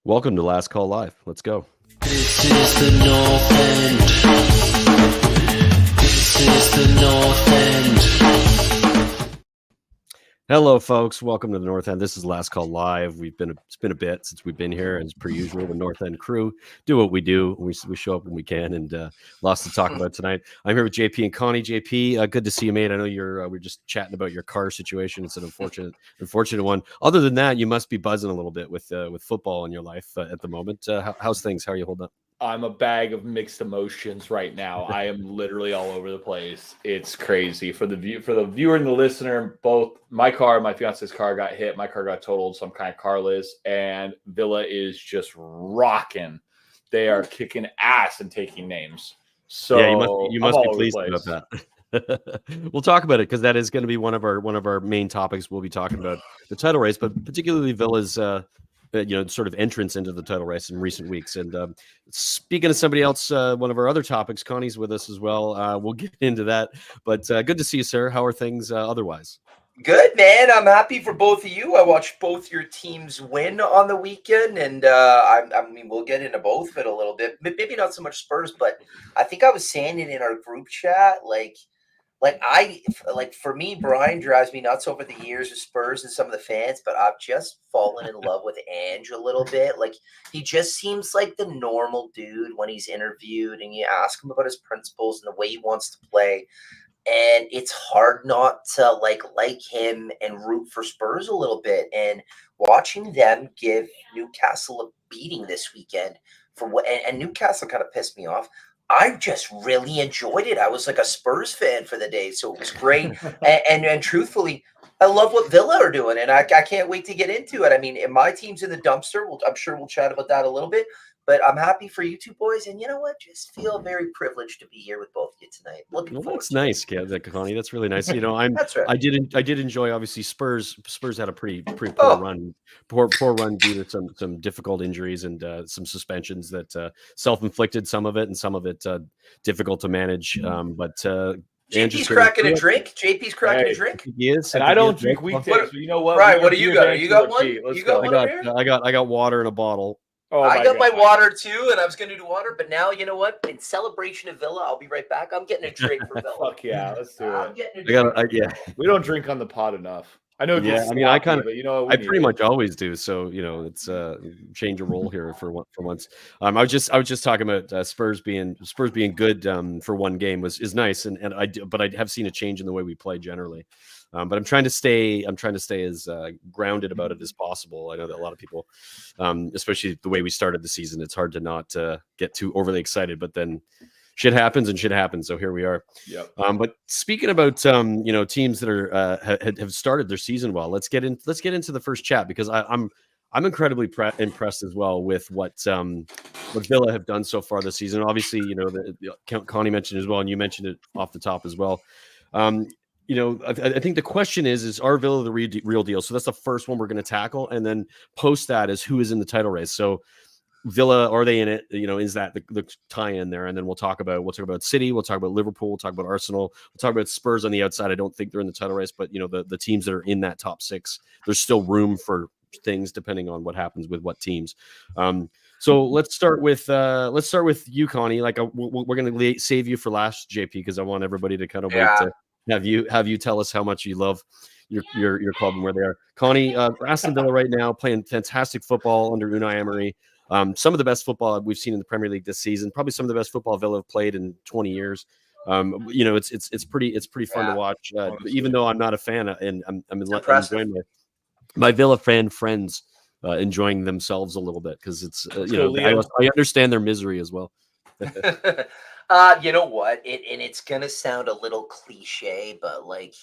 Welcome to Last Call Live. Let's go. This is the North End. This is the North End. Hello, folks. Welcome to the North End. This is Last Call Live. It's been a bit since we've been here, and as per usual, the North End crew do what we do. We show up when we can, and lots to talk about tonight. I'm here with JP and Connie. JP, good to see you, mate. I know we're just chatting about your car situation. It's an unfortunate one. Other than that, you must be buzzing a little bit with football in your life at the moment. How's things? How are you holding up? I'm a bag of mixed emotions right now. I am literally all over the place. It's crazy for the viewer and the listener. Both my fiance's car got hit. My car got totaled, so I'm kind of carless. And Villa is just rocking. They are kicking ass and taking names. So yeah, you must be pleased about that. We'll talk about it because that is going to be one of our main topics. We'll be talking about the title race, but particularly Villa's sort of entrance into the title race in recent weeks. And speaking of somebody else, one of our other topics, Connie's with us as well. We'll get into that, but good to see you, sir. How are things otherwise? Good, man. I'm happy for both of you. I watched both your teams win on the weekend, and I mean, we'll get into both of it a little bit. Maybe not so much Spurs, but I think I was saying it in our group chat, for me, Brian drives me nuts over the years with Spurs and some of the fans, but I've just fallen in love with Ange a little bit. Like, he just seems like the normal dude when he's interviewed, and you ask him about his principles and the way he wants to play. And it's hard not to like him and root for Spurs a little bit. And watching them give Newcastle a beating this weekend and Newcastle kind of pissed me off. I just really enjoyed it. I was like a Spurs fan for the day, so it was great. and truthfully, I love what Villa are doing, and I can't wait to get into it. I mean, my team's in the dumpster. I'm sure we'll chat about that a little bit. But I'm happy for you two boys, and you know what? Just feel very privileged to be here with both of you tonight. Looking forward. That's nice, Connie. That's really nice. You know, That's right. I did enjoy. Obviously, Spurs had a pretty poor run, poor run due to some difficult injuries and some suspensions that self-inflicted. Some of it, and some of it difficult to manage. But JP's cracking a drink. JP's cracking a drink. He is, and I don't drink weekdays. But you know what? Right. What do you got? You got one? You got one over here? I got water in a bottle. Oh, I got my water too, and I was going to do water, but now you know what? In celebration of Villa, I'll be right back. I'm getting a drink for Villa. Fuck yeah, let's do it. I'm getting a drink. We don't drink on the pod enough. I know. Yeah, I mean, I pretty much always do. So it's change a role here for once. I was just talking about Spurs being good for one game is nice, but I have seen a change in the way we play generally. But I'm trying to stay as grounded about it as possible. I know that a lot of people, especially the way we started the season, it's hard to not get too overly excited. But then shit happens. So here we are. Yep. But speaking about teams that are have started their season well, let's get into the first chat because I'm incredibly impressed as well with what Villa have done so far this season. Obviously, Connie mentioned as well, and you mentioned it off the top as well. I think the question is our Villa the real deal? So that's the first one we're going to tackle. And then post that is who is in the title race. So Villa, are they in it? Is that the tie-in there? And then we'll talk about City. We'll talk about Liverpool. We'll talk about Arsenal. We'll talk about Spurs on the outside. I don't think they're in the title race, but the teams that are in that top six, there's still room for things depending on what happens with what teams. So let's start with you, Connie. Like we're going to save you for last, JP, because I want everybody to kind of wait to have you tell us how much you love your club and where they are. Connie, Aston Villa right now playing fantastic football under Unai Emery. Some of the best football we've seen in the Premier League this season. Probably some of the best football Villa have played in 20 years. It's pretty fun to watch. Even though I'm not a fan, and I'm enjoying my Villa fan friends enjoying themselves a little bit because it's I understand their misery as well. You know what? It's gonna sound a little cliche, but like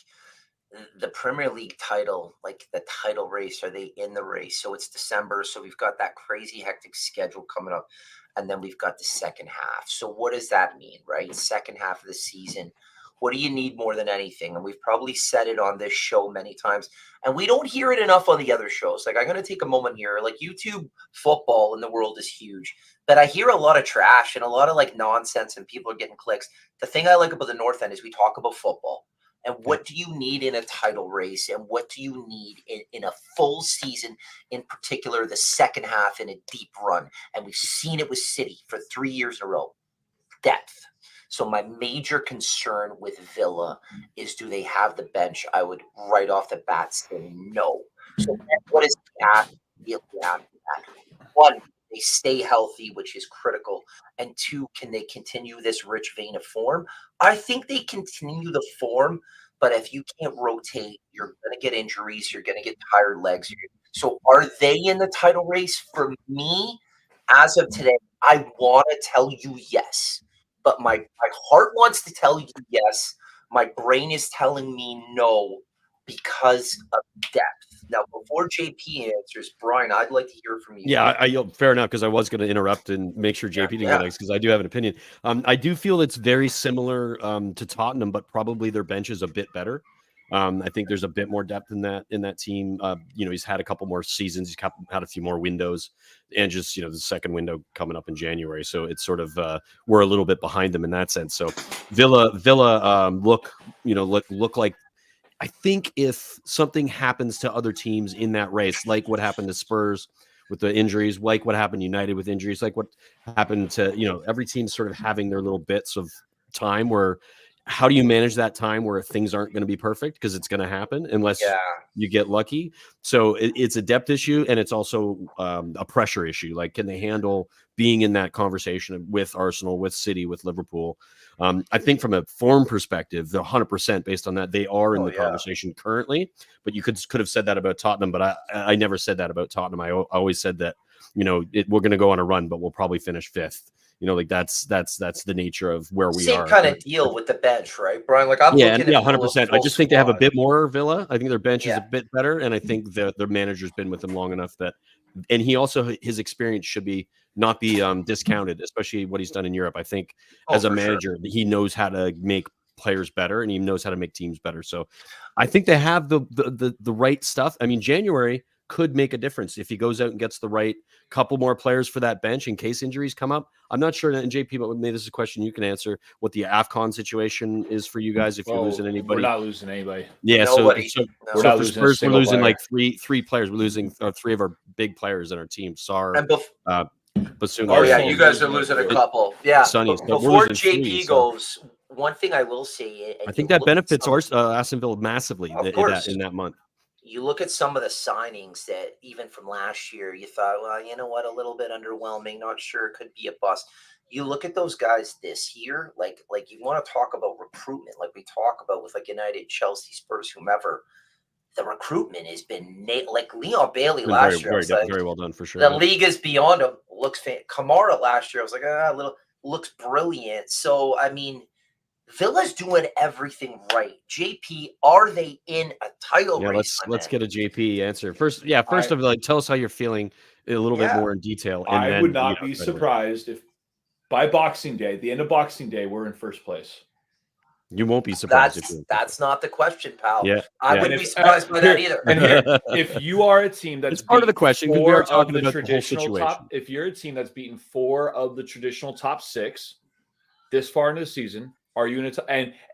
the Premier League title, like the title race, are they in the race? So it's December, so we've got that crazy hectic schedule coming up, and then we've got the second half. So what does that mean, right? Second half of the season. What do you need more than anything? And we've probably said it on this show many times, and we don't hear it enough on the other shows. Like, I'm going to take a moment here. Like, YouTube football in the world is huge, but I hear a lot of trash and a lot of like nonsense, and people are getting clicks. The thing I like about the North End is we talk about football. And what do you need in a title race? And what do you need in a full season, in particular, the second half in a deep run? And we've seen it with City for 3 years in a row. Depth. So my major concern with Villa is, do they have the bench? I would right off the bat say no. So what is the after that? One, they stay healthy, which is critical. And two, can they continue this rich vein of form? I think they continue the form, but if you can't rotate, you're going to get injuries. You're going to get tired legs. So are they in the title race? For me, as of today, I want to tell you yes. But my heart wants to tell you yes. My brain is telling me no because of depth. Now, before JP answers, Brian, I'd like to hear from you. Yeah, fair enough, because I was going to interrupt and make sure JP didn't go next, because I do have an opinion. I do feel it's very similar to Tottenham, but probably their bench is a bit better. I think there's a bit more depth in that team. He's had a couple more seasons. He's had a few more windows, and just the second window coming up in January. So it's sort of we're a little bit behind them in that sense. So Villa look like. I think if something happens to other teams in that race, like what happened to Spurs with the injuries, like what happened to United with injuries, like what happened to every team sort of having their little bits of time where. How do you manage that time where things aren't going to be perfect? Because it's going to happen unless you get lucky. So it's a depth issue, and it's also a pressure issue. Like, can they handle being in that conversation with Arsenal, with City, with Liverpool? I think from a form perspective, they're 100% based on that. They are in the conversation currently, but you could have said that about Tottenham. But I never said that about Tottenham. I always said that, we're going to go on a run, but we'll probably finish fifth. That's the nature of where we are. Same kind of deal with the bench, right, Brian? Like, I'm looking at 100%. I just think they have a bit more, Villa. I think their bench is a bit better, and I think their manager's been with them long enough that, and his experience should not be discounted, especially what he's done in Europe. I think as a manager, he knows how to make players better, and he knows how to make teams better. So I think they have the right stuff. I mean, January could make a difference if he goes out and gets the right couple more players for that bench in case injuries come up. I'm not sure, and JP, but maybe this is a question you can answer, what the AFCON situation is for you guys if you're losing anybody. We're not losing anybody. Yeah, Nobody. So we're for Spurs, we're losing like three players. We're losing three of our big players in our team. Sarr, Basuma. Oh, yeah, you guys are losing a couple. Yeah, Sonny, before JP goes, one thing I will say. I think that benefits Aston Villa massively in that month. You look at some of the signings that even from last year, you thought, well, you know what, a little bit underwhelming, not sure, could be a bust. You look at those guys this year, like you want to talk about recruitment, like we talk about with like United, Chelsea, Spurs, whomever. The recruitment has been like Leon Bailey last year. Very well done for sure. The league is beyond him. Looks Kamara last year, I was like, looks brilliant. So I mean, Villa's doing everything right. JP, are they in a title race? Let's get a JP answer first. Yeah, first of all, tell us how you're feeling a little bit more in detail. And I would not be surprised if by Boxing Day, the end of Boxing Day, we're in first place. You won't be surprised. That's not the question, pal. Yeah, I wouldn't be surprised by that either. And here, if you are a team that's part of the question, because we are talking about the whole situation. If you're a team that's beaten 4 of the traditional top 6 this far into the season. Are you in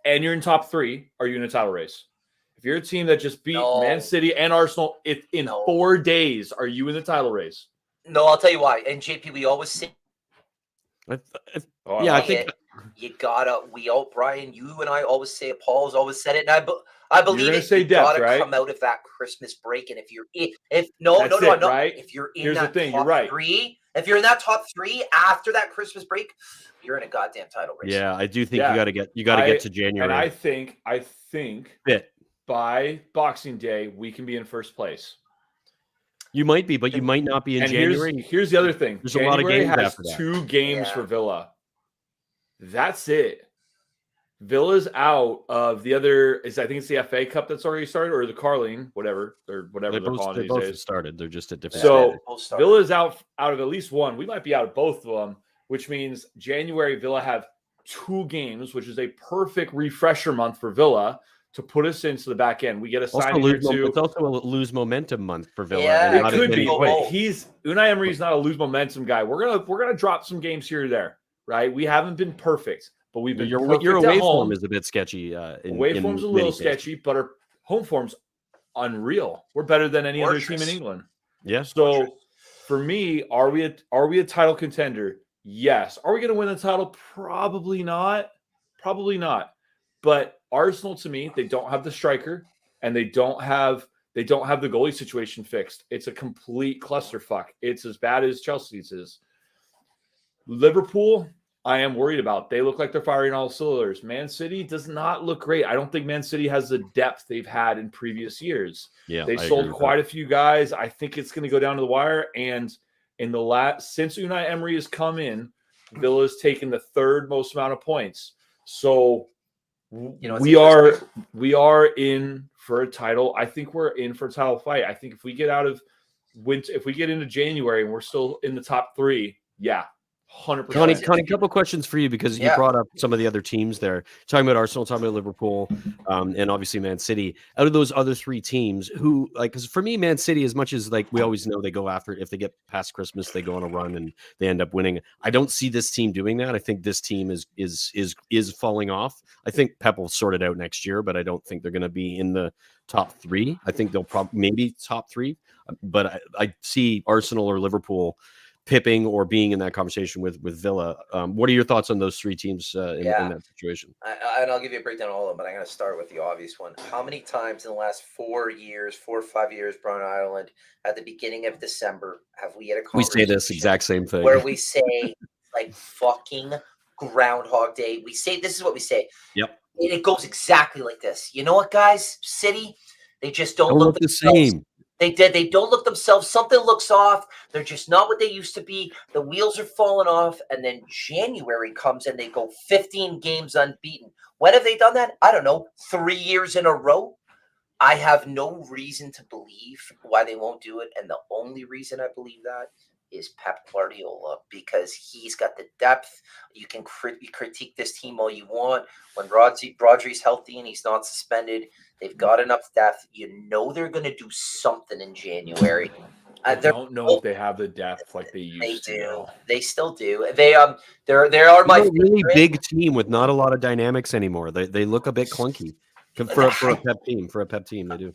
and you're in top 3? Are you in a title race? If you're a team that just beat Man City and Arsenal in 4 days, are you in the title race? No, I'll tell you why. And JP, we always say, I think you gotta. Brian, you and I always say it. Paul's always said it, and I believe it. You gotta come out of that Christmas break, and if you're I'm not. Right? If you're in Here's that the thing, top you're right. 3, if you're in that top 3 after that Christmas break, you're in a goddamn title race. Yeah, I do think you got to get to January. And I think by Boxing Day we can be in first place. You might be, but you might not be in January. Here's the other thing. There's a lot of games after that. 2 games for Villa. That's it. Villa's out of the other. I think it's the FA Cup that's already started, or the Carling, whatever they're calling these days. Started. They're just at different. So Villa's out of at least one. We might be out of both of them, which means January Villa have 2 games, which is a perfect refresher month for Villa to put us into the back end. We get a signing or 2. It's also a lose momentum month for Villa. Yeah, it could be. But Unai Emery's not a lose momentum guy. We're gonna drop some games here or there, right? We haven't been perfect, but we've been Your perfect your at away home. form is a bit sketchy. Away form's a many little cases. sketchy, but our home form's unreal. We're better than any other team in Fortress. England. Yeah. So for me, are we a title contender? Yes. Are we going to win the title? Probably not. Probably not. But Arsenal, to me, they don't have the striker, and they don't have the goalie situation fixed. It's a complete clusterfuck. It's as bad as Chelsea's is. Liverpool, I am worried about. They look like they're firing all cylinders. Man City does not look great. I don't think Man City has the depth they've had in previous years. Yeah. They I sold agree with quite a few guys. I think it's going to go down to the wire. And in the last, since Unai Emery has come in, Villa's taken the third most amount of points. So what's we are in for a title. I think we're in for a title fight. I think if we get out of winter, if we get into January and we're still in the top three, yeah, 100%. Connie, a couple questions for you because you Yeah. brought up some of the other teams there. Talking about Arsenal, talking about Liverpool, and obviously Man City. Out of those other three teams, who like? Because for me, Man City, as much as like we always know they go after it, if they get past Christmas, they go on a run and they end up winning. I don't see this team doing that. I think this team is falling off. I think Pep will sort it out next year, but I don't think they're going to be in the top three. I think they'll probably maybe top three, but I see Arsenal or Liverpool pipping or being in that conversation with Villa. What are your thoughts on those three teams in that situation? And I'll give you a breakdown of all of them, but I'm going to start with the obvious one. How many times in the last 4 or 5 years, Brown Island, at the beginning of December, have we had a We conversation say this exact same thing. where we say like fucking Groundhog Day? We say this is what we say. Yep. It goes exactly like this. You know what, guys? City, they just don't Don't look look the themselves. same. They don't look themselves. Something looks off. They're just not what they used to be. The wheels are falling off. And then January comes and they go 15 games unbeaten. When have they done that? I don't know. 3 years in a row. I have no reason to believe why they won't do it. And the only reason I believe that is Pep Guardiola, because he's got the depth. You can critique this team all you want. When Rodri's healthy and he's not suspended, they've got enough depth. You know they're going to do something in January. I don't know if they have the depth like they used They to. do. though. They still do. They are my They're a really favorite. big team with not a lot of dynamics anymore. They look a bit clunky for a Pep team. For a Pep team, they do.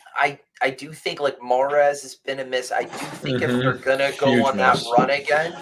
I do think like Mahrez has been a miss. I do think if they're gonna go Huge on miss. that run again,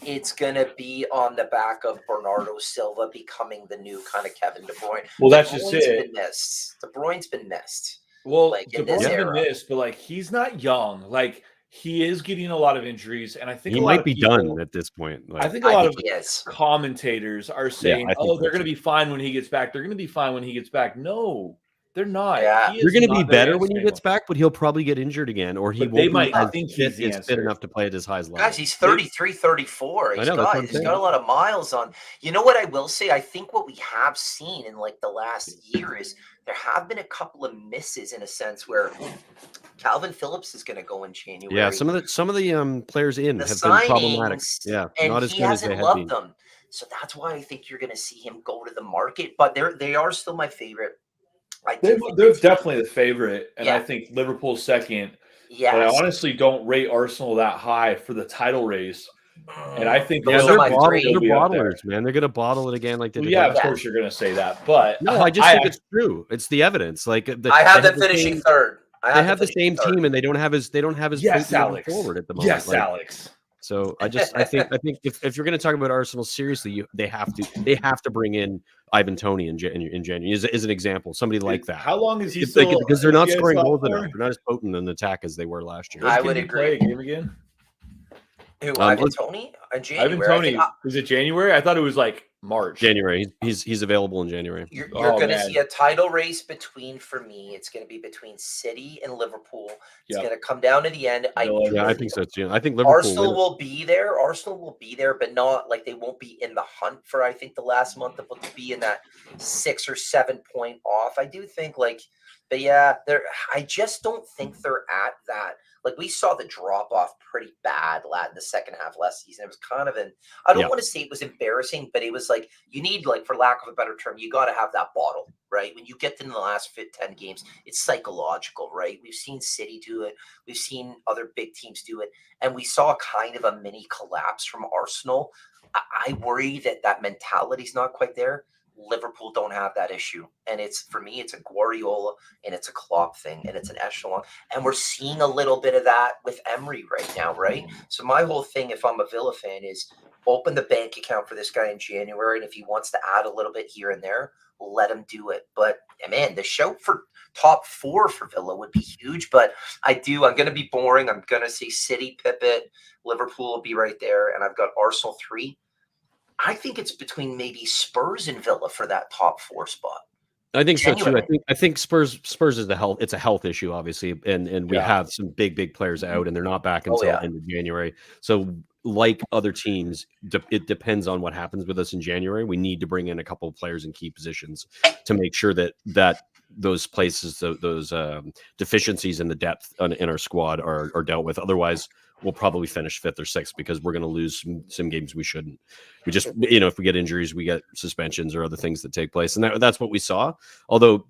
it's gonna be on the back of Bernardo Silva becoming the new kind of Kevin De Bruyne. Well, that's just Bruyne's it. been missed. De Bruyne's been missed. Well, like, De in this Bruyne's been era. missed, but like he's not young. Like he is getting a lot of injuries, and I think He a lot might of be people, done at this point. Like, I think a lot of he is. commentators are saying, I think "Oh, so they're going to too. be fine when he gets back. They're going to be fine when he gets back." No, they're not. Yeah. He You're is going to be not their better when he answer gets back, but he'll probably get injured again, or he But they won't might be as think fit, he's the as fit answer. enough to play at his highest level. Guys, he's 33, 34. I know, that's what I'm He's saying. got a lot of miles on. You know what I will say? I think what we have seen in like the last year is there have been a couple of misses in a sense where Calvin Phillips is going to go in January. Yeah, some of the players in The have been problematic. signings, Yeah, and not as he good as they hasn't had loved been. them. So that's why I think you're going to see him go to the market. But they are still my favorite. I do think They're definitely the favorite, and I Yeah. think Liverpool's second. yes. But I honestly don't rate Arsenal that high for the title race, and I think Those they'll are my still three. They're be up there. bottlers, man. They're going to bottle it again like they Well, did yeah, last of year. course you're going to say that, but No, I just think it's true. It's the evidence. Like I have them the finishing same- third. They have the same team, and they don't have as yes, potent Alex. forward at the moment. Yes, Like, Alex. So I think if you're going to talk about Arsenal seriously, they have to bring in Ivan Toney in January as an example, somebody like that. How long is he It's still? like- because they're not is he scoring still goals out enough. there? They're not as potent in attack as they were last year. I When would can he agree. play a game again? Who, Um, Ivan let's- Toney? January. Ivan I Toney. think, Is it January? I thought it was like March. January. He's available in January. You're Oh, going to man. see a title race for me. It's going to be between City and Liverpool. It's Yep. going to come down to the end. Villa. Yeah, I think so too. I think Liverpool. Arsenal Will will be there. Arsenal will be there, but not like they won't be in the hunt for, I think, the last month. They'll be in that 6 or 7 point off. I do think but yeah, I just don't think they're at that. Like we saw the drop off pretty bad in the second half last season. It was kind of I don't Yeah. want to say it was embarrassing, but it was like you need, like, for lack of a better term, you got to have that bottle, right? When you get to the last 10 games, it's psychological, right? We've seen City do it. We've seen other big teams do it. And we saw kind of a mini collapse from Arsenal. I worry that mentality's not quite there. Liverpool don't have that issue. And it's, for me, it's a Guardiola and it's a Klopp thing and it's an echelon. And we're seeing a little bit of that with Emery right now, right? So my whole thing, if I'm a Villa fan, is open the bank account for this guy in January. And if he wants to add a little bit here and there, let him do it. But man, the shout for top 4 for Villa would be huge. But I'm going to be boring. I'm going to say City, Pippet, Liverpool will be right there. And I've got Arsenal 3. I think it's between maybe Spurs and Villa for that top 4 spot. I think so too. I think Spurs is it's a health issue, obviously, and we have some big players out, and they're not back until end of January. So, like other teams, it depends on what happens with us in January. We need to bring in a couple of players in key positions to make sure that those places, those deficiencies in the depth in our squad are dealt with. Otherwise, we'll probably finish 5th or 6th because we're going to lose some games we shouldn't. We just, if we get injuries, we get suspensions or other things that take place. And that's what we saw. Although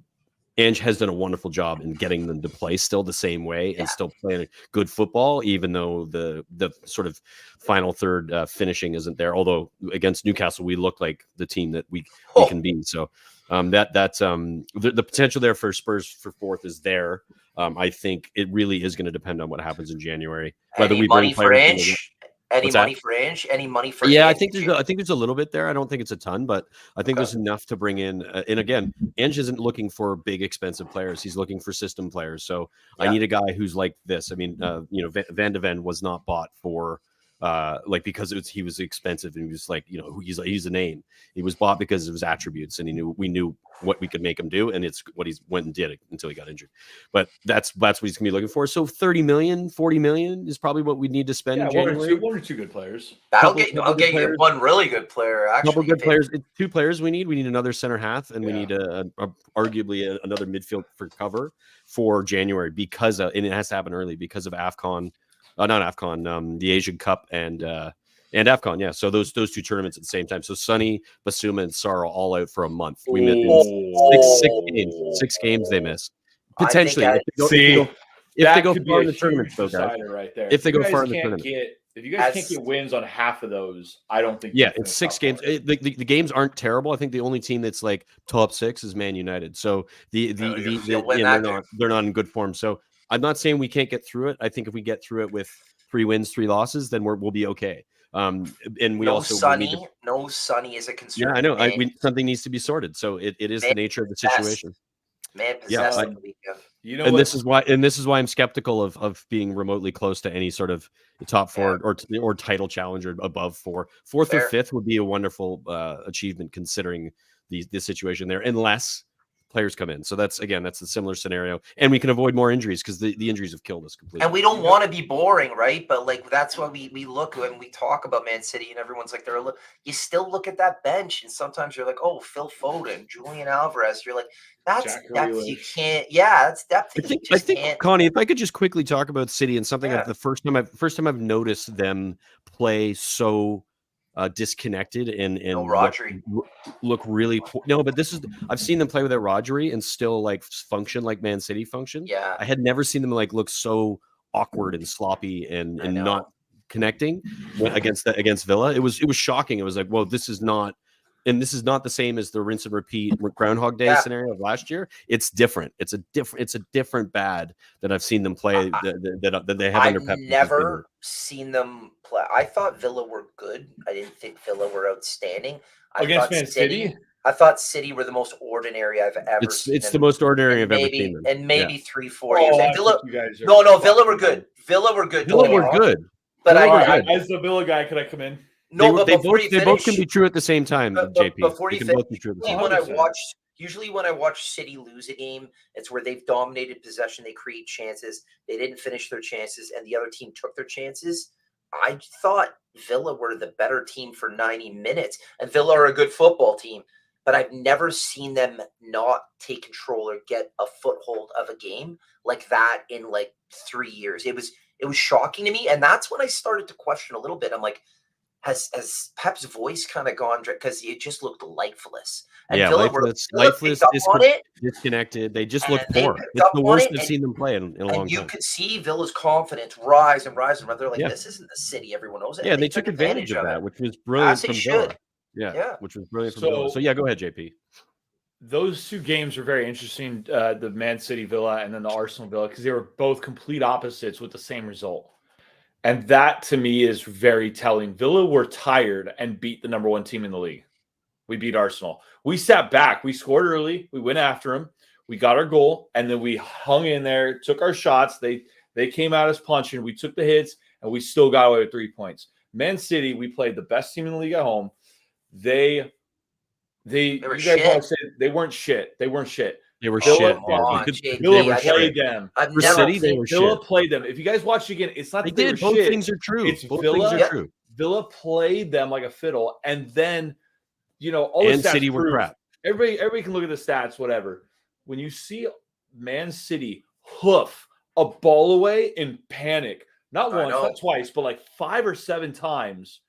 Ange has done a wonderful job in getting them to play still the same way and still playing good football, even though the sort of final third finishing isn't there. Although against Newcastle, we look like the team that we can be. So the potential there for Spurs for 4th is there. I think it really is going to depend on what happens in January. Whether Any we money bring for players Ange? Any money for Ange? Any money for I Ange? think there's a little bit there. I don't think it's a ton, but I think there's enough to bring in. And again, Ange isn't looking for big, expensive players. He's looking for system players. So I need a guy who's like this. I mean, Van de Ven was not bought for because he was expensive and he was like, he's a name. He was bought because of his attributes, and we knew what we could make him do, and it's what he's went and did until he got injured. But that's what he's gonna be looking for. So 30 million, 40 million is probably what we need to spend in January. One or two good players. I'll get you one really good player. Actually, couple good players. 2 players we need. We need another center half, and we need arguably another midfield for cover for January and it has to happen early because of AFCON. Not AFCON, the Asian Cup and AFCON, yeah. So those 2 tournaments at the same time. So Sonny, Basuma, and Sarr all out for a month. We missed 6 games they miss. Potentially. If they go far in the tournament, though, guys. Right there. If they go far in the tournament. If you guys can't get wins on half of those, I don't think. Yeah, it's 6 games. The games aren't terrible. I think the only team that's like top 6 is Man United. So they're not in good form. So I'm not saying we can't get through it. I think if we get through it with 3 wins, 3 losses, then we'll be okay. And we no Sonny is a concern. Yeah, I know. Something needs to be sorted. So it is the nature of the situation. This is why I'm skeptical of being remotely close to any sort of top 4 or title challenger above 4. 4th or 5th would be a wonderful achievement considering the situation there, unless players come in. So that's a similar scenario, and we can avoid more injuries because the injuries have killed us completely. And we don't want to be boring, right? But that's why we look when we talk about Man City, and everyone's like, you still look at that bench, and sometimes you're like, oh, Phil Foden, Julian Alvarez. You're like, that's depth. You can't. Yeah, that's depth. I think, Connie, if I could just quickly talk about City and something the first time I've noticed them play so disconnected and Rodri look really poor. No, but I've seen them play without Rodri and still like function like Man City function. Yeah, I had never seen them like look so awkward and sloppy and not connecting against Villa. It was shocking. It was like, whoa, this is not the same as the rinse and repeat Groundhog Day scenario of last year. It's different. It's a different bad that I've seen them play that they have under Pep. I've never seen them play. I thought Villa were good. I didn't think Villa were outstanding. Against Man City? I thought City were the most ordinary I've ever seen. It's the most ordinary I've ever seen them. And maybe 3-4 years. And Villa, Villa were good. Villa were good. Villa were good. But as the Villa guy, could I come in? No, they both can be true at the same time, JP. Before you finish, usually when I watch City lose a game, it's where they've dominated possession, they create chances, they didn't finish their chances, and the other team took their chances. I thought Villa were the better team for 90 minutes, and Villa are a good football team, but I've never seen them not take control or get a foothold of a game like that in like 3 years. It was shocking to me, and that's when I started to question a little bit. I'm like, has Pep's voice kind of gone, because it just looked lifeless. And lifeless, disconnected. They just look poor. It's the worst I've seen them play in a long time. You could see Villa's confidence rise and rise and rise. They're like, this isn't the City everyone knows it. Yeah, they took advantage of that, which was brilliant from Villa. Yeah. which was brilliant for So- Villa. So yeah, go ahead, JP. Those two games are very interesting, the Man City Villa and then the Arsenal Villa, because they were both complete opposites with the same result. And that, to me, is very telling. Villa were tired and beat the number 1 team in the league. We beat Arsenal. We sat back. We scored early. We went after them. We got our goal, and then we hung in there, took our shots. They came at us punching. We took the hits, and we still got away with 3 points. Man City, we played the best team in the league at home. They were you guys shit. probably said they weren't shit. They weren't shit. They were Villa- shit. Come man. on, You could- JP, Villa they were I played shit. them. I've For never City, they seen were Villa shit. played them. If you guys watch it again, it's not They that they were did. Both shit. things are true. It's Both Villa- things Yeah. are true. Villa played them like a fiddle, and then all the And stats City were prove- crap. Everybody can look at the stats, whatever. When you see Man City hoof a ball away in panic, not I once, know. not twice, but like 5 or 7 times,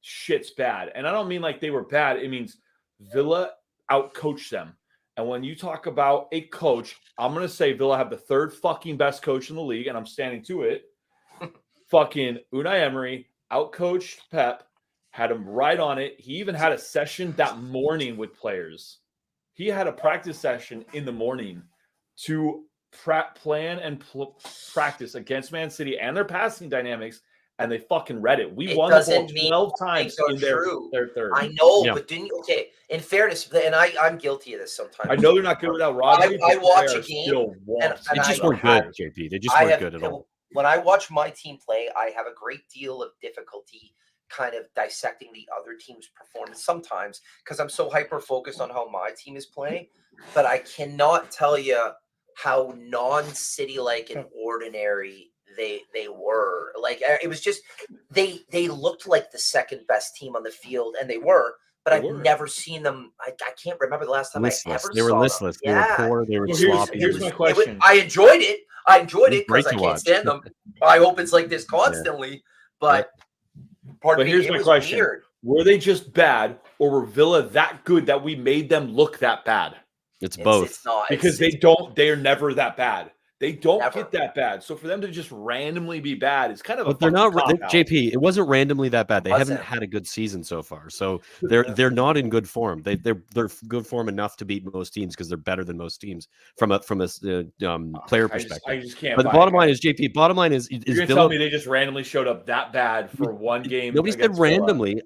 shit's bad. And I don't mean like they were bad. It means Villa outcoached them. And when you talk about a coach, I'm going to say Villa have the 3rd fucking best coach in the league, and I'm standing to it. Fucking Unai Emery outcoached Pep, had him right on it. He even had a session that morning with players. He had a practice session in the morning to plan and practice against Man City and their passing dynamics, and they fucking read it. We It won the ball doesn't mean 12 times things are in their true. third. I know, Yeah. but didn't you? Okay, in fairness, and I'm guilty of this sometimes. I know they're not good without Rodri. I but watch they a are game, still and They wonks. just I weren't have- good, JP. They just I weren't have- good at all. When I watch my team play, I have a great deal of difficulty kind of dissecting the other team's performance sometimes because I'm so hyper focused on how my team is playing. But I cannot tell you how non-City like and ordinary they were. Like it was just they looked like the second best team on the field, and they were. But They I've were. never seen them. I can't remember the last time Listless. I ever They were saw listless. them. They Yeah. were poor. They were Well, sloppy. here's my question. I enjoyed it. I enjoyed It was it because great I to can't watch. stand them. I hope it's like this constantly. But pardon But me, here's it my was question. weird. Were they just bad, or were Villa that good that we made them look that bad? It's It's- both. It's not Because it's- they are never that bad. They don't Never. get that bad. So for them to just randomly be bad is kind of But a they're not fucking cop-out. JP. It wasn't randomly that bad. They haven't Wasn't. had a good season so far, so they're not in good form. They're good form enough to beat most teams because they're better than most teams from a player I perspective. just can't. But the buy bottom it. line is JP. Bottom line is You're gonna Villa. tell me they just randomly showed up that bad for one game? Nobody said against Villa? randomly.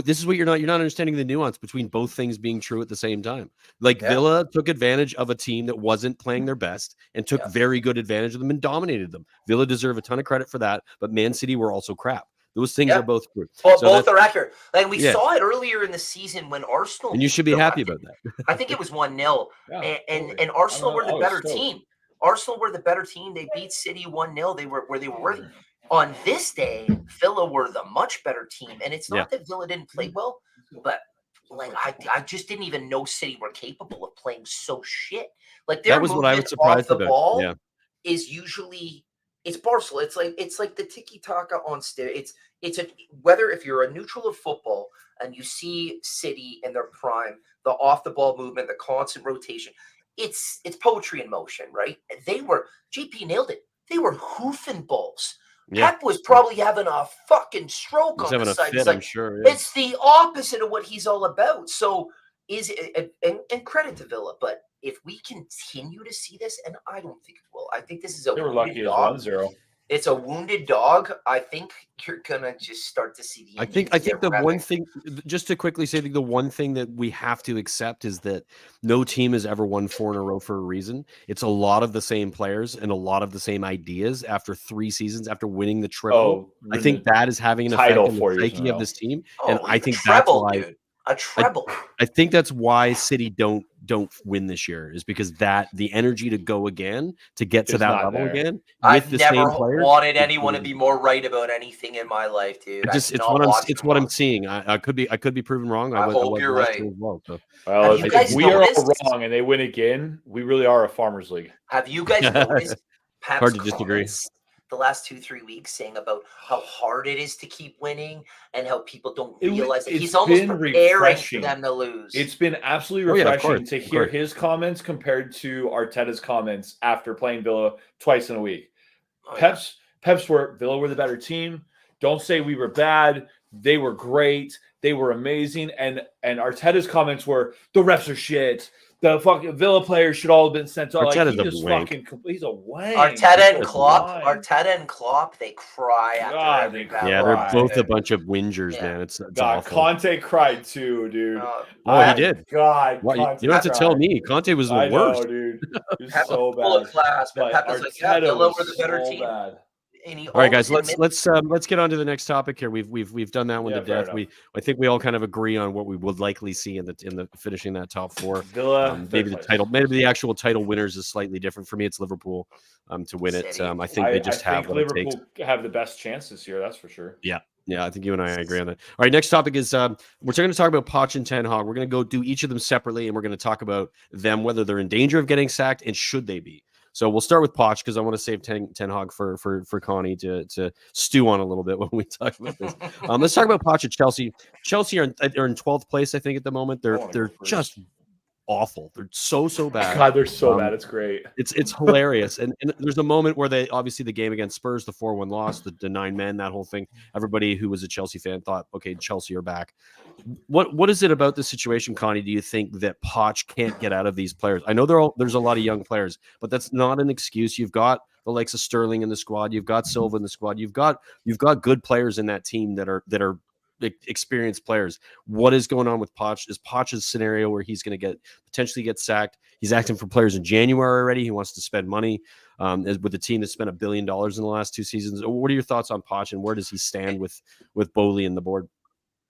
This is what you're not understanding the nuance between both things being true at the same time. Like Yeah. Villa took advantage of a team that wasn't playing their best and took Yeah. very good advantage of them and dominated them. Villa deserve a ton of credit for that, but Man City were also crap. Those things Yeah. are both true. Well, So both that's- are accurate. Like we Yeah. saw it earlier in the season when Arsenal. and you should be beat them. happy about that. I think it was 1-0. Yeah, and totally. Arsenal were I the was better stoked. team. Arsenal were the better team. They beat City 1-0. They were where they were worthy. On this day, Villa were the much better team. And it's not that Villa didn't play well, but like I just didn't even know City were capable of playing so shit. Like their That was what I was movement off surprised the about. ball Yeah. is usually it's Barcelona. It's like the tiki taka on steroids. It's a whether if you're a neutral of football and you see City in their prime, the off the ball movement, the constant rotation, it's poetry in motion, right? They were JP nailed it. They were hoofing balls. Yeah. Pep was probably having a fucking stroke He's on having the a side. fit, It's I'm like, sure. Yeah. it's the opposite of what he's all about. So is it and credit to Villa, but if we continue to see this, and I don't think it will, I think this is a They were wounded lucky as dog. 1-0. It's a wounded dog. I think you're gonna just start to see the. I think Indians get the one revving. thing, just to quickly say, the one thing that we have to accept is that no team has ever won 4 in a row for a reason. It's a lot of the same players and a lot of the same ideas after 3 seasons after winning the triple. Oh, I think that is having an title effect on 4 the years in a psyche of row. this team, Oh, and I a think that's treble, why dude. A treble. I think that's why City don't win this year is because the energy to go again to get to It's that not level there. again with I've the never same players. wanted anyone to be more right about anything in my life, dude. It's I cannot what I'm watch it's them what I'm once. seeing. I could be proven wrong. I was hope you're last right. year as well. So. Well, Have you if guys we are all noticed- wrong and they win again, we really are a farmers league. Have you guys noticed Pep's Hard to disagree. comments the last 2-3 weeks saying about how hard it is to keep winning and how people don't It- realize that it's he's almost been preparing for refreshing. them to lose. It's been absolutely Oh, yeah, of refreshing course, to of hear course. his comments compared to Arteta's comments after playing Villa twice in a week. Oh, yeah. Pep's were Villa were the better team. Don't say we were bad. They were great. They were amazing. And Arteta's comments were, the refs are shit. The fucking Villa players should all have been sent off. Like, Arteta's a wank. he's a wank. Arteta and Fine. Klopp, they cry after God, every they battle. Yeah, Right. they're both a bunch of whingers, Yeah. man. It's God, awful. Conte cried too, dude. Oh, he did. God, What, you Conte don't have to tell cried. me. Conte was the I worst. know, dude. It was Pep so was full of bad. class, but Pep was like, yeah, Arteta Villa was were the better so team. bad. And he All right, guys, always let's get on to the next topic here. We've done that one Yeah, to fair death. enough. I think we all kind of agree on what we would likely see in the finishing that top four. Villa, Maybe the actual title winners is slightly different. For me, it's Liverpool to win it. City. I think they just have what Liverpool it takes. have the best chance this year. That's for sure. Yeah, I think you and I agree on that. All right, next topic is we're going to talk about Poch and Ten Hag. We're going to go do each of them separately, and we're going to talk about them, whether they're in danger of getting sacked and should they be. So we'll start with Poch because I want to save Ten Hag for Connie to stew on a little bit when we talk about this. Let's talk about Poch at Chelsea. Chelsea are in 12th place, I think, at the moment. They're just awful. They're so bad. God, they're so bad. It's great. It's hilarious. And there's a moment where they obviously the game against Spurs, the 4-1 loss, the 9 men, that whole thing. Everybody who was a Chelsea fan thought, okay, Chelsea are back. What is it about the situation, Connie? Do you think that Poch can't get out of these players? I know there's a lot of young players, but that's not an excuse. You've got the likes of Sterling in the squad. You've got Silva in the squad. You've got good players in that team that are experienced players. What is going on with Poch? Is Poch's scenario where he's going to potentially get sacked? He's acting for players in January already. He wants to spend money with a team that spent $1 billion in the last 2 seasons. What are your thoughts on Poch, and where does he stand with Bowley and the board?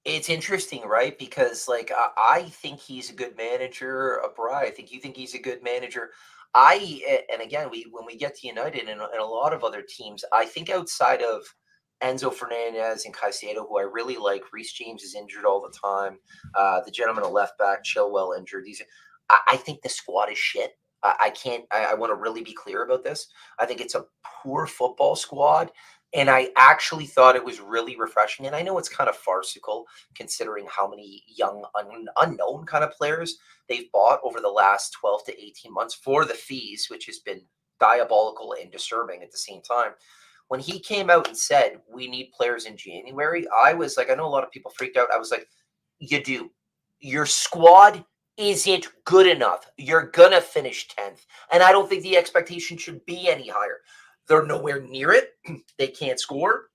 It's interesting, right? Because I think he's a good manager. Bri, I think you think he's a good manager. And again, when we get to United and a lot of other teams, I think outside of Enzo Fernandez and Caicedo, who I really like, Reece James is injured all the time. The gentleman at left back, Chilwell, injured. I think the squad is shit. I want to really be clear about this. I think it's a poor football squad. And I actually thought it was really refreshing. And I know it's kind of farcical considering how many young, unknown kind of players they've bought over the last 12 to 18 months for the fees, which has been diabolical and disturbing at the same time. When he came out and said, we need players in January, I was like, I know a lot of people freaked out. I was like, you do. Your squad isn't good enough. You're going to finish 10th. And I don't think the expectation should be any higher. They're nowhere near it. They can't score.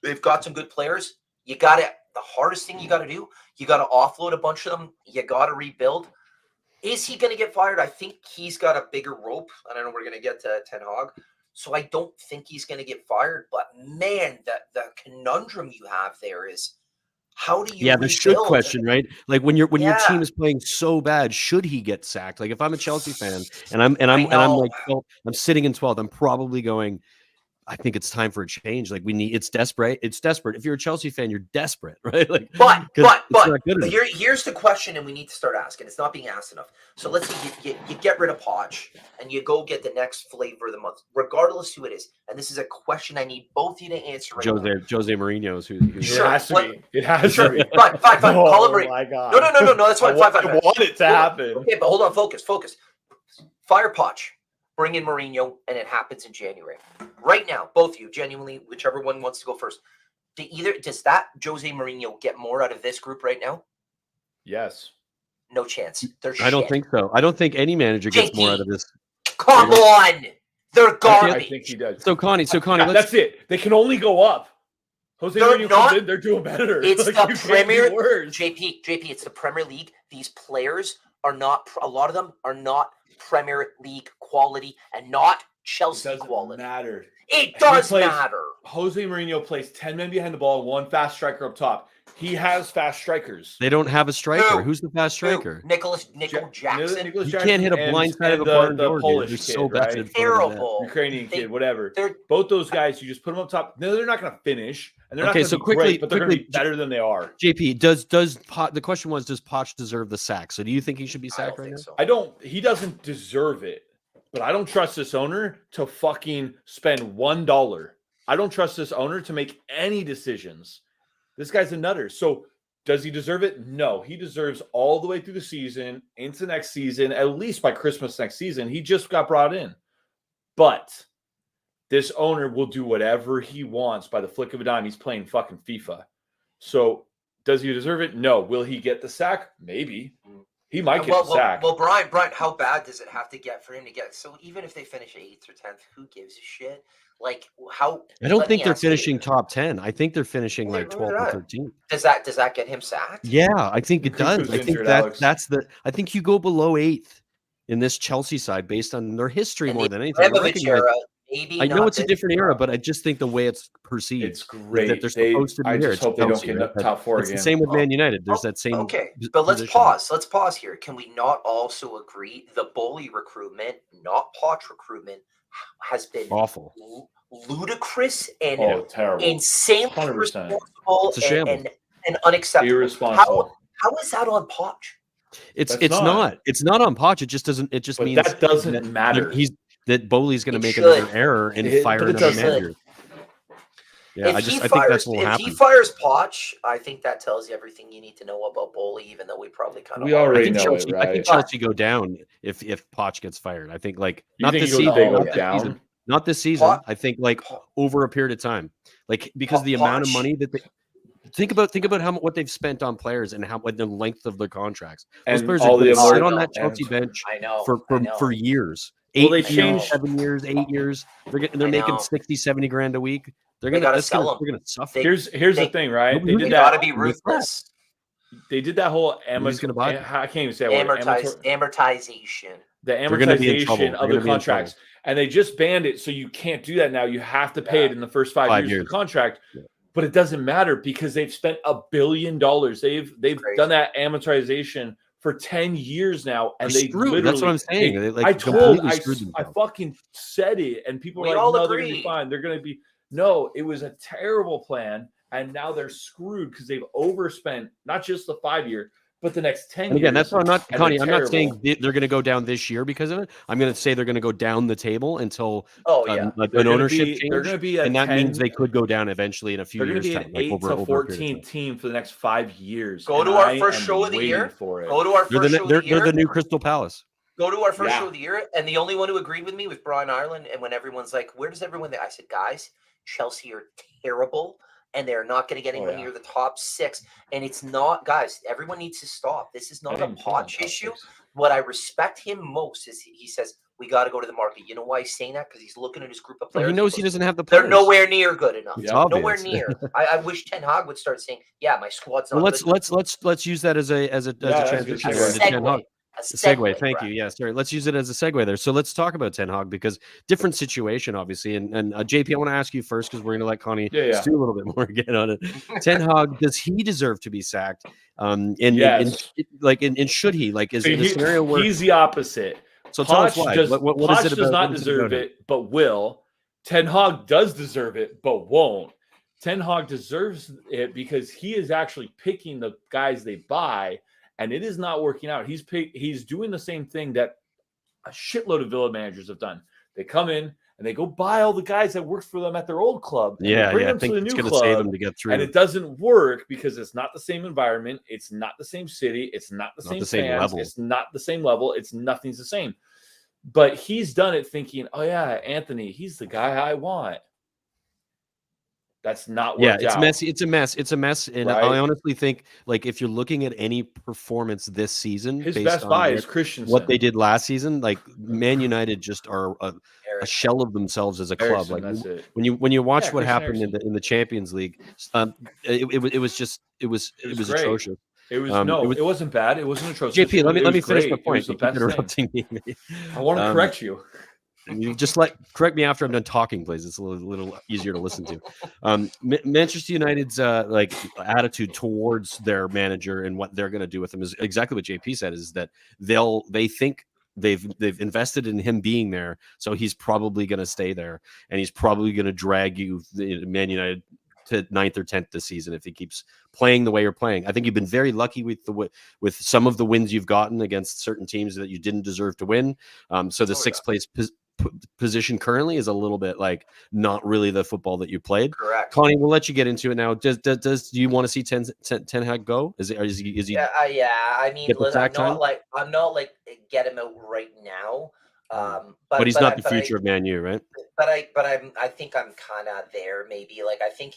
They've got some good players. The hardest thing you got to do, you got to offload a bunch of them. You got to rebuild. Is he going to get fired? I think he's got a bigger rope. I don't know. We're going to get to Ten Hag. So I don't think he's going to get fired. But man, the conundrum you have there is, how do you? Yeah, the rebuild? should question, right? Like when your team is playing so bad, should he get sacked? Like if I'm a Chelsea fan and I'm sitting in 12th, I'm probably going, I think it's time for a change. Like it's desperate. It's desperate. If you're a Chelsea fan, you're desperate, right? Like, but but here's the question, and we need to start asking. It's not being asked enough. So let's say you get rid of Poch and you go get the next flavor of the month, regardless who it is. And this is a question I need both of you to answer. Right now. Jose Mourinho's who's Sure. It has to be. It has to be. Fine. Call him Mourinho. Oh my God. No. That's fine. I want it to happen. Okay, but hold on. Focus. Fire Poch. Bring in Mourinho, and it happens in January. Right now, both of you, genuinely, whichever one wants to go first. Does that Jose Mourinho get more out of this group right now? Yes. No chance. I don't think so. I don't think any manager gets more out of this. Come on. They're garbage. I think he does. So Connie, that's it. They can only go up. Jose Mourinho comes in, they're doing better. It's like, the Premier worse. JP, it's the Premier League. These players are not, a lot of them are not Premier League quality and not Chelsea quality. Matter. It does matter. Jose Mourinho plays 10 men behind the ball, 1 fast striker up top. He has fast strikers. They don't have a striker. Who's the fast striker? Nickel Jackson. You can't hit a blind side of a barn door. Polish They're kid, so bad. right? Terrible. Ukrainian kid, whatever. Both those guys, you just put them up top. No, they're not going to finish, and they're not going to be great, but they're going to be better than they are. JP, the question was, does Poch deserve the sack? So do you think he should be sacked right now? So. He doesn't deserve it, but I don't trust this owner to fucking spend $1. I don't trust this owner to make any decisions. This guy's a nutter. So does he deserve it? No. He deserves all the way through the season, into next season, at least by Christmas next season. He just got brought in. But this owner will do whatever he wants by the flick of a dime. He's playing fucking FIFA. So does he deserve it? No. Will he get the sack? Maybe. He might get the sack. Well, Brian, how bad does it have to get for him to get? So even if they finish 8th or 10th, who gives a shit? Like how? I don't let think me they're ask you, finishing top 10. I think they're finishing Where- like where 12th or they're at. 13th. Does that get him sacked? Yeah, I think it does. Nkunku's I think injured, Alex. I think you go below 8th in this Chelsea side based on their history And more the than anything. I Ibrahimovic recognize- era, maybe I know not it's a this different era, but I just think the way it's perceived. It's great. That they're supposed to be I here. just It's hope they don't Chelsea, get in right? the top 4 It's again. the same with Man United. There's that same. Okay, p- but let's position. pause. Let's pause here. Can we not also agree the bully recruitment, not Poch recruitment, has been Awful. ludicrous and Oh, terrible. insanely 100%. irresponsible It's a shambles. and unacceptable. Irresponsible. How is that on Poch? It's That's it's not. not. It's not on Poch. It just doesn't. It just But means that doesn't that matter. that Bowley's going to It make should. another error and fire but it another doesn't. manager. Yeah, I think that's what will if happen. he fires Poch, I think that tells you everything you need to know about Bowley, even though we probably kind of We already I think know Chelsea. it, I think right? Chelsea go down if Poch gets fired. I think like You not think this they season. go Not this down? season. Not this season. Poch- I think like Poch- over a period of time, like because the amount of Poch- money that they think about what they've spent on players and what the length of their contracts. Those And players all are the going to sit amount- on that and- Chelsea bench I know for I know. for years. Well, they 8 years, changed- 7 years, 8 years. They're I making know. 60, 70 grand a week. They're They gonna gotta sell 'em. they're gonna suffer. They- Here's they- the thing, right? They They did Gotta that. be ruthless. They did that whole Who's gonna buy them? I can't even say a word. Amortization. The They're gonna be in trouble. amortization They're of gonna the be in contracts, and they just banned it, so you can't do that now. You have to pay Yeah. it in the first 5 5 years years. of the contract. Yeah. But it doesn't matter because they've spent $1 billion. They've Crazy. done that amortization for 10 years now, and They're they screwed. literally. That's what I'm saying. They, like, I completely screwed I themselves. fucking said it, and people We were like, all "No, they're gonna agree. be fine. They're gonna be." No, it was a terrible plan, and now they're screwed because they've overspent not just the 5-year, but the next 10 And again, years. that's what I'm not, and Connie. they're I'm not saying terrible. they're going to go down this year because of it. I'm going to say they're going to go down the table until Oh yeah. an They're gonna ownership be- change, They're going to be a and that 10, means they could go down eventually in a few They're going to years' be time. an Like 8 over to a period of 14 time. team for the next 5 years. Go and to our I first am show of the waiting year. For it. Go to our They're first the, show of they're, the they're year. the new Crystal Palace. Go to our first Yeah. show of the year, and the only one who agreed with me was Brian Ireland. And when everyone's like, "Where does everyone?" I said, "Guys, Chelsea are terrible, and they're not going to get anywhere yeah. near the top 6. And it's not, guys. Everyone needs to stop. This is I not a didn't put them in Poch top issue. 6. What I respect him most is he says we got to go to the market. You know why he's saying that? Because he's looking at his group of Well, players. he knows goes, he doesn't have the They're players. nowhere near good enough. It's Yeah. obvious. Nowhere near. I wish Ten Hag would start saying, "Yeah, my squad's not." Well, good let's use that as a that's a good transition. segue. into Ten Hag. enough." A Segue. Thank Brad. you. Yeah, sorry. Let's use it as a segue there. So let's talk about Ten Hag because different situation, obviously. And JP, I want to ask you first because we're going to let Connie Yeah. stew a little bit more again on it. Ten Hag, does he deserve to be sacked? And Yes. and should he? Like, is So it a scenario where? he's the opposite. So tell us Poch why. does, What Poch is it about? does not what is deserve about him? it, but will. Ten Hag does deserve it, but won't. Ten Hag deserves it because he is actually picking the guys they buy, and it is not working out. He's doing the same thing that a shitload of Villa managers have done. They come in and they go buy all the guys that worked for them at their old club. And they Yeah, bring yeah. I them think to the it's new going to save club, them to get through. and it doesn't work because it's not the same environment. It's not the same city. It's not the Not same the same fans. level. It's not the same level. It's nothing's the same. But he's done it thinking, oh yeah, Anthony, he's the guy I want. That's not Yeah, worked it's out. messy. It's a mess. It's a mess. And Right. I honestly think, like, if you're looking at any performance this season, His based best on buy their- is Christensen. what they did last season, like Man United just are a shell of themselves as a club. Eriksen, Like that's it. when you watch Yeah, what Christian happened Eriksen. in the Champions League, it was great. atrocious. It was it it wasn't bad. It wasn't atrocious. JP, let me It was finish my great. It point. was the You keep best thing. interrupting me. I want to correct you. You just correct me after I'm done talking, please. It's a little easier to listen to. Manchester United's attitude towards their manager and what they're going to do with him is exactly what JP said. Is that they think they've invested in him being there, so he's probably going to stay there, and he's probably going to drag you, Man United, to 9th or 10th this season if he keeps playing the way you're playing. I think you've been very lucky with some of the wins you've gotten against certain teams that you didn't deserve to win. So the sixth place position currently is a little bit like not really the football that you played. Correct. Connie, we'll let you get into it now. Do you want to see Ten Hag go? Is he? Yeah, I mean, get the listen, sack time? I'm not like get him out right now. But he's not the future of Man U, right? But I think I'm kind of there. Maybe like I think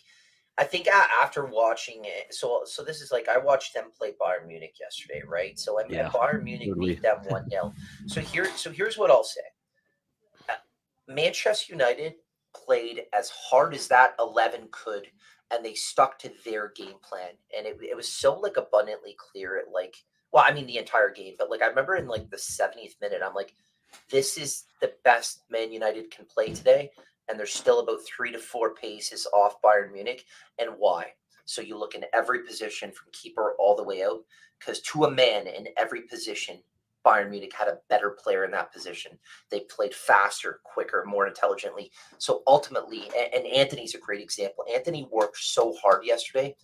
I think after watching it, so this is like I watched them play Bayern Munich yesterday, right? So and Yeah. Bayern Munich Would we? beat them 1-0. So here's what I'll say. Manchester United played as hard as that 11 could, and they stuck to their game plan. And it was so like abundantly clear at like, well, I mean the entire game, but like I remember in like the 70th minute, I'm like, this is the best Man United can play today, and they're still about 3 to 4 paces off Bayern Munich. And why? So you look in every position from keeper all the way out, because to a man in every position, Bayern Munich had a better player in that position. They played faster, quicker, more intelligently. So ultimately, and Anthony's a great example. Anthony worked so hard yesterday.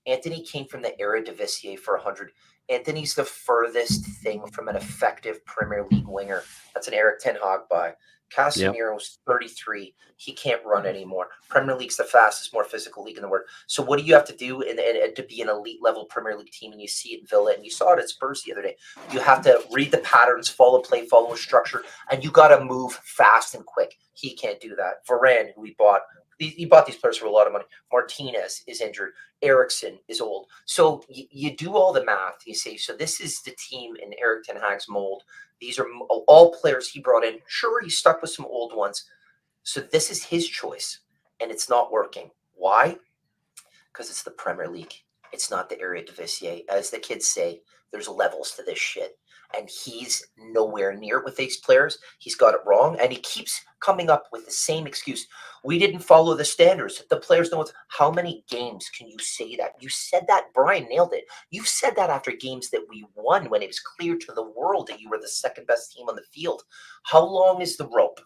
Anthony came from the Eredivisie for 100. Anthony's the furthest thing from an effective Premier League winger. That's an Eric Ten Hag buy. Casemiro's 33. He can't run anymore. Premier League's the fastest, more physical league in the world. So what do you have to do to be an elite level Premier League team? And you see it in Villa, and you saw it at Spurs the other day. You have to read the patterns, follow play, follow structure, and you got to move fast and quick. He can't do that. Varane, who he bought these players for a lot of money. Martinez is injured. Eriksson is old. So you do all the math. You say, so this is the team in Eric Ten Hag's mold. These are all players he brought in. Sure, he's stuck with some old ones. So this is his choice, and it's not working. Why? Because it's the Premier League. It's not the Eredivisie. As the kids say, there's levels to this shit. And he's nowhere near with these players. He's got it wrong. And he keeps coming up with the same excuse. We didn't follow the standards. The players know how many games can you say that? You said that. Brian nailed it. You've said that after games that we won when it was clear to the world that you were the second best team on the field. How long is the rope?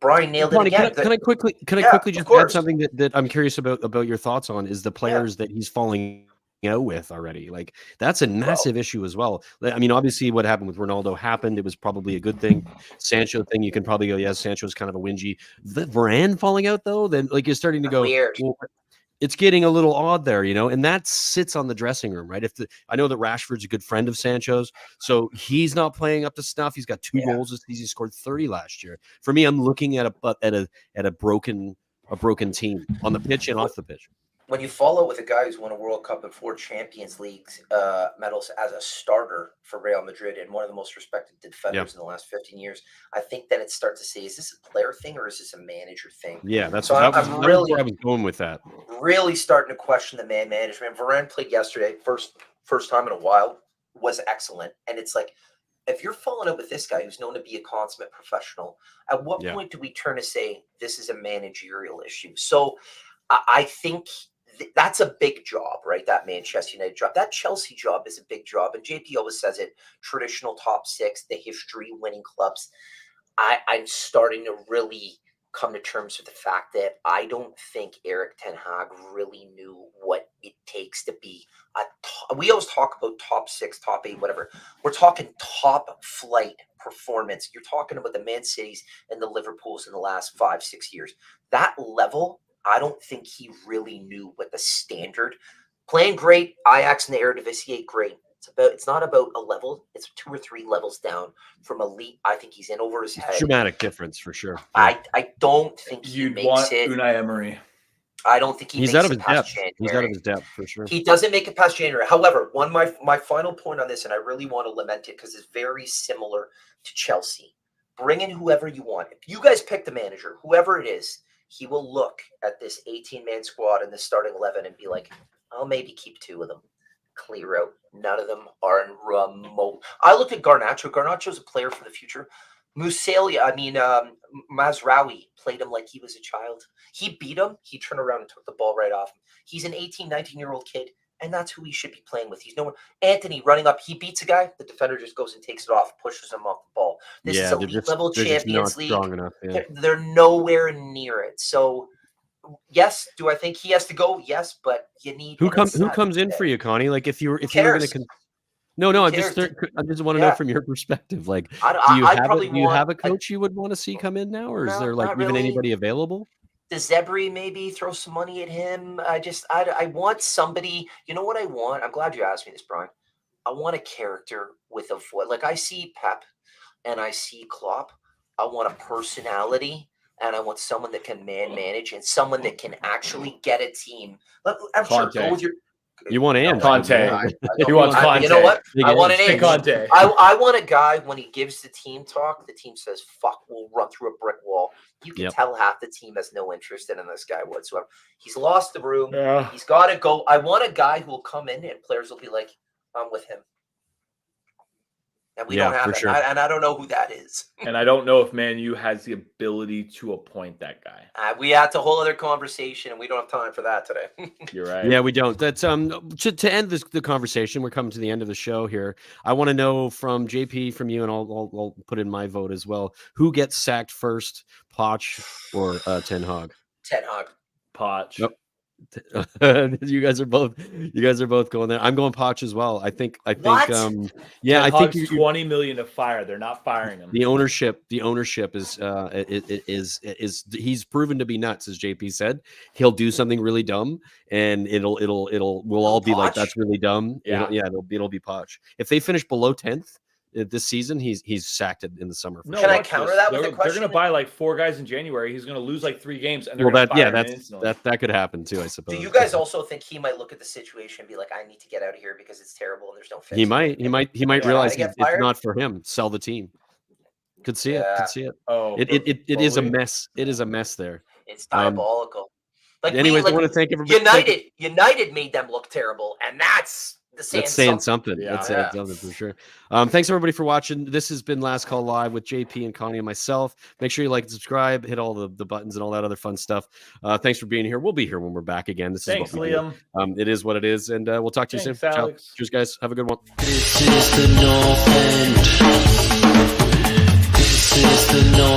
Brian nailed it again. Can I quickly just add something that I'm curious about your thoughts on is the players that he's falling out with already. Like that's a massive issue as well. I mean, obviously what happened with Ronaldo happened. It was probably a good thing. Sancho thing, you can probably go, yes, Sancho's kind of a whingy. The Varane falling out though, then like you're starting to go, weird. Well, it's getting a little odd there, and that sits on the dressing room, right? I know that Rashford's a good friend of Sancho's, so he's not playing up to snuff. He's got 2 goals this season. He scored 30 last year. For me, I'm looking at a broken team on the pitch and off the pitch. When you follow with a guy who's won a World Cup and 4 Champions League medals as a starter for Real Madrid and one of the most respected defenders in the last 15 years, I think then it starts to say, is this a player thing or is this a manager thing? Yeah, that's so I'm really where I was going with that. Really starting to question the man management. Varane played yesterday, first time in a while, was excellent. And it's like, if you're falling out with this guy who's known to be a consummate professional, at what point do we turn to say this is a managerial issue? So I think that's a big job, right? That Manchester United job. That Chelsea job is a big job. And JP always says it, traditional top 6, the history, winning clubs. I'm starting to really come to terms with the fact that I don't think Eric Ten Hag really knew what it takes to be we always talk about top 6, top 8, whatever. We're talking top flight performance. You're talking about the Man Cities and the Liverpools in the last 5-6 years. That level, I don't think he really knew what the standard. Playing great, Ajax and the Eredivisie, great. It's not about a level. It's 2 or 3 levels down from elite. I think he's in over his head. Dramatic difference for sure. I don't think he makes it. Unai Emery. I don't think he's out of his depth. January. He's out of his depth for sure. He doesn't make it past January. However, my final point on this, and I really want to lament it because it's very similar to Chelsea. Bring in whoever you want. If you guys pick the manager, whoever it is, he will look at this 18-man squad and the starting 11 and be like, I'll maybe keep 2 of them. Clear out. None of them are in remote. I looked at Garnacho. Garnacho's a player for the future. Mazraoui played him like he was a child. He beat him. He turned around and took the ball right off him. He's an 18, 19-year-old kid, and that's who he should be playing with. He's no one. Anthony running up. He beats a guy. The defender just goes and takes it off, pushes him off the ball. This is elite level Champions League. Strong enough, They're nowhere near it. So, yes, do I think he has to go? Yes, but you need who comes in for you, Connie? Like if you were going to. No, I just want to know from your perspective. Like, do you have a coach you would want to see come in now, or is there like even anybody available? Does Zebri maybe throw some money at him? I want somebody. You know what I want? I'm glad you asked me this, Brian. I want a character with a voice. Like I see Pep and I see Klopp. I want a personality and I want someone that can manage and someone that can actually get a team. I'm sure Conte. go with your. You want Ange? Conte. I don't- He wants Conte. You know what? Big I want an Ange. Ange. Conte. I want a guy when he gives the team talk, the team says, "Fuck, we'll run through a brick wall." You can Yep. tell half the team has no interest in this guy whatsoever. He's lost the room. Yeah. He's got to go. I want a guy who will come in and players will be like, "I'm with him." And we Yeah, don't have for it. sure. And I don't know who that is. And I don't know if Man U has the ability to appoint that guy. We had a whole other conversation, and we don't have time for that today. You're right. Yeah, we don't. That's to end the conversation. We're coming to the end of the show here. I want to know from JP, from you, and I'll put in my vote as well. Who gets sacked first, Poch or Ten Hag? Ten Hag. Poch. Nope. You guys are both going there. I'm going Poch as well. I think What? yeah, I think you, 20 million to fire. They're not firing him. the ownership is he's proven to be nuts, as JP said. He'll do something really dumb and we'll all be like, Poch? that's really dumb. Yeah. It'll be Poch. If they finish below 10th this season, he's sacked in the summer. For No, sure. Can I watch counter this. that with a They're question? going to buy like 4 guys in January. He's going to lose like 3 games, and they're Well, going to that fire him instantly. that could happen too, I suppose. Do you guys also think he might look at the situation and be like, "I need to get out of here because it's terrible and there's no fix"? He might Yeah, realize I get it's fired. not for him. Sell the team. Could see it. Yeah. Could see it. Oh, It is a Foley. mess. It is a mess there. It's diabolical. Anyways, I want to thank everybody. United made them look terrible, and that's That's saying something. Yeah. That's saying something for sure. Thanks everybody for watching. This has been Last Call Live with JP and Connie and myself. Make sure you like and subscribe, hit all the buttons and all that other fun stuff. Thanks for being here. We'll be here when we're back again. This Thanks, is what we do. Liam. It is what it is, and we'll talk to you Thanks, soon. Ciao. Alex. Cheers, guys. Have a good one. This is the North End. This is the North